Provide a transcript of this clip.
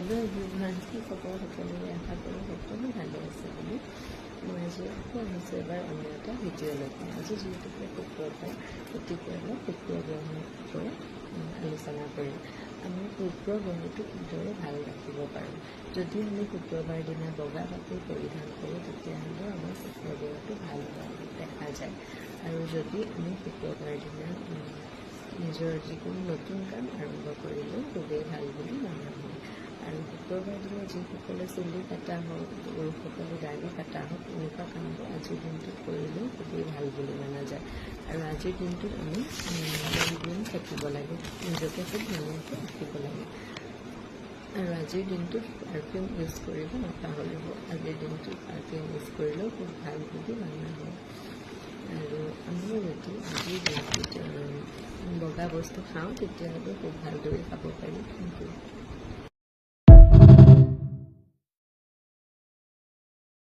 Hello' everyone, কি খবৰ সকলোৰে? আশা কৰোঁ সকলো ভালে আছে বুলি। মই আজি আকৌ আহিছোঁ এবাৰ অন্য এটা ভিডিঅ' লগত। আজি যিহেতুকে শুক্ৰবাৰ, গতিকে অলপ শুক্ৰ গ্ৰহণৰ ওপৰত আলোচনা কৰিম। আমি শুক্ৰ গ্ৰহণটো কিদৰে ভাল ৰাখিব পাৰোঁ। যদি আমি শুক্ৰবাৰ দিনা বগা কাপোৰ পৰিধান কৰোঁ, তেতিয়াহ'লে আমাৰ শুক্ৰ গ্ৰহটো ভাল হোৱা দেখা যায়। আৰু যদি আমি শুক্ৰবাৰ দিনা নিজৰ যিকোনো নতুন কাম আৰম্ভ কৰিলেও খুবেই ভাল বুলি মনা হয়। আৰু শুক্ৰবাৰ দিনা যিসকলে চুলি কটা হওক, পুৰুষসকলে দাড়ি কটা হওক, এনেকুৱা কামবোৰ আজিৰ দিনটোত কৰিলেও খুবেই ভাল বুলি মনা যায়। আৰু আজিৰ দিনটোত আমি গুণ থাকিব লাগে, নিজকে খুব ধুনীয়াকৈ ৰাখিব লাগে। আৰু আজিৰ দিনটোত পাৰফিউম ইউজ কৰিব নাপাহৰিব। আজিৰ দিনটোত পাৰফিউম ইউজ কৰিলেও খুব ভাল বুলি মনা হয়। আৰু আমি যদি আজিৰ দিনটোত বগা বস্তু খাওঁ, তেতিয়াহ'লে খুব ভালদৰে খাব পাৰি। Thank U.